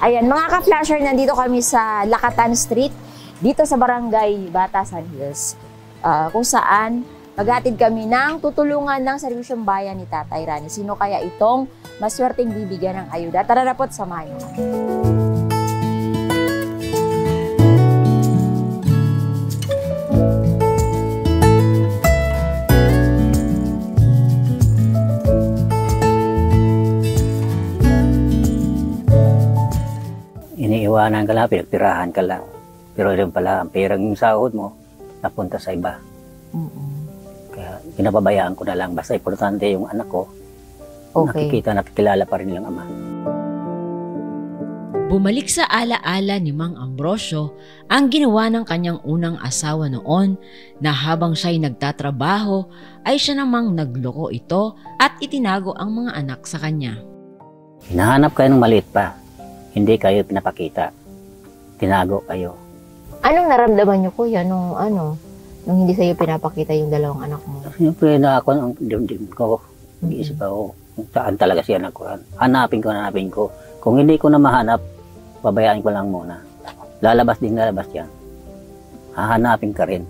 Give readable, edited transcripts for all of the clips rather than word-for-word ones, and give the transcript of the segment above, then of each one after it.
Ayan, mga ka-flasher, nandito kami sa Lakatan Street, dito sa Barangay Batasan Hills, kung saan maghatid kami ng tutulungan ng Serbisyong Bayan ni Tatay Rani. Sino kaya itong maswerteng bibigyan ng ayuda? Tara na po't samahan nyo. Iniiwanan ka lang, pinagtirahan ka lang. Pero rin pala, ang perang yung sahod mo, napunta sa iba. Kaya pinapabayaan ko na lang. Basta importante yung anak ko, nakikita, nakikilala pa rin nilang ama. Bumalik sa alaala ni Mang Ambrosio ang ginawa ng kanyang unang asawa noon na habang siya'y nagtatrabaho ay siya namang nagloko ito at itinago ang mga anak sa kanya. Hinahanap kayo ng maliit pa. Hindi kayo pinapakita. Tinago kayo. Anong naramdaman niyo, kuya, nung hindi sa'yo pinapakita yung dalawang anak mo? Siyempre na ako ang dimdim ko. Iisip ako kung saan talaga siya nakuhan. Hanapin ko. Kung hindi ko na mahanap, babayaan ko lang muna. Lalabas yan. Hahanapin ka rin.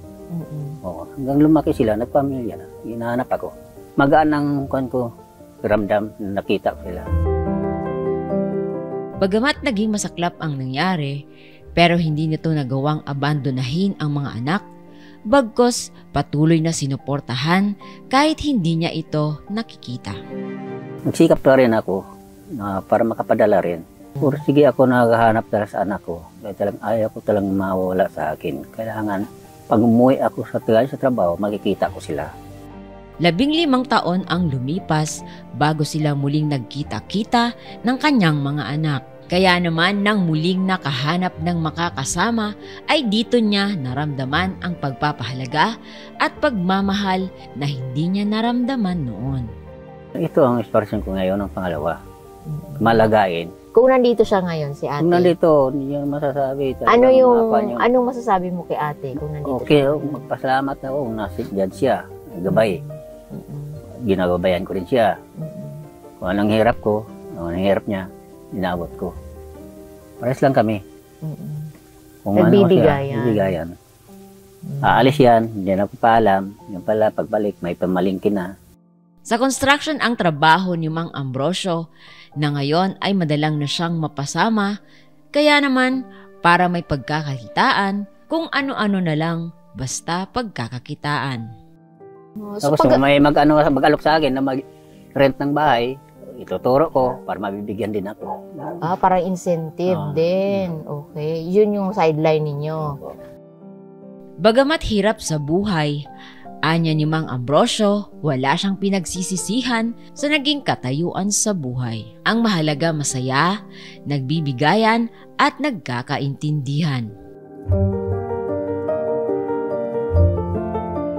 Oo. Hanggang lumaki sila, nagpamilya na. Hinahanap ako. Magaan ang kuhan ko, ramdam, nakita ko sila. Bagamat naging masaklap ang nangyari, pero hindi nito nagawang abandonahin ang mga anak, bagkus patuloy na sinuportahan kahit hindi niya ito nakikita. Nagsikap pa rin ako para makapadala rin. Puro sige ako naghahanap talaga sa anak ko. Kaya ayaw ko talagang mawala sa akin. Kailangan pag umuwi ako sa trabaho, makikita ko sila. 15 taon ang lumipas bago sila muling nagkita-kita ng kanyang mga anak. Kaya naman nang muling nakahanap ng makakasama ay dito niya naramdaman ang pagpapahalaga at pagmamahal na hindi niya naramdaman noon. Ito ang inspirasyon ko ngayon ng pangalawa. Malagain. Kung nandito siya ngayon, si ate. Kung nandito, hindi niya masasabi. Anong masasabi mo kay ate kung nandito siya? Okay, magpasalamat na ako. Nandyan siya. Gabay. Ginagabayan ko rin siya. Kung anong hirap ko, anong hirap niya, inabot ko. Pares lang kami. Kung nagbibigayan. Aalis yan, hindi na ko paalam. Yung pala, pagbalik, may pamalingkin na. Sa construction ang trabaho ni Mang Ambrosio na ngayon ay madalang na siyang mapasama, kaya naman para may pagkakakitaan, kung ano-ano na lang, basta pagkakakitaan. Tapos may mag-alok sa akin na mag-rent ng bahay, ituturo ko para mabibigyan din ako. Para incentive din. Okay. Yun yung sideline ninyo. Bagamat hirap sa buhay, anya ni Mang Ambrosio, wala siyang pinagsisisihan sa naging katayuan sa buhay. Ang mahalaga masaya, nagbibigayan at nagkakaintindihan.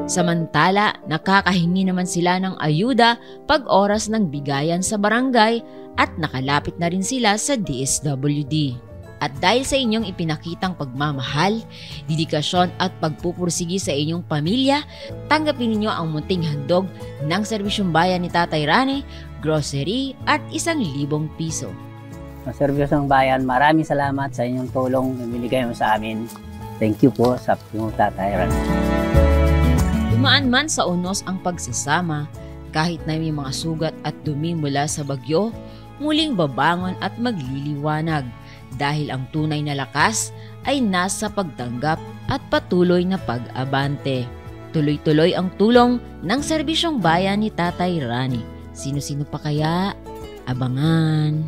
Samantala, nakakahingi naman sila ng ayuda pag oras ng bigayan sa barangay at nakalapit na rin sila sa DSWD. At dahil sa inyong ipinakitang pagmamahal, dedikasyon at pagpupursigi sa inyong pamilya, tanggapin ninyo ang munting handog ng Serbisyong Bayan ni Tatay Rani, grocery at 1,000 piso. Ang Serbisyong Bayan, maraming salamat sa inyong tulong na binigay mo sa amin. Thank you po sa Tatay Rani. Dumaan man sa unos ang pagsasama, kahit na may mga sugat at dumi mula sa bagyo, muling babangon at magliliwanag dahil ang tunay na lakas ay nasa pagtanggap at patuloy na pag-abante. Tuloy-tuloy ang tulong ng Serbisyong Bayan ni Tatay Rani. Sino-sino pa kaya? Abangan!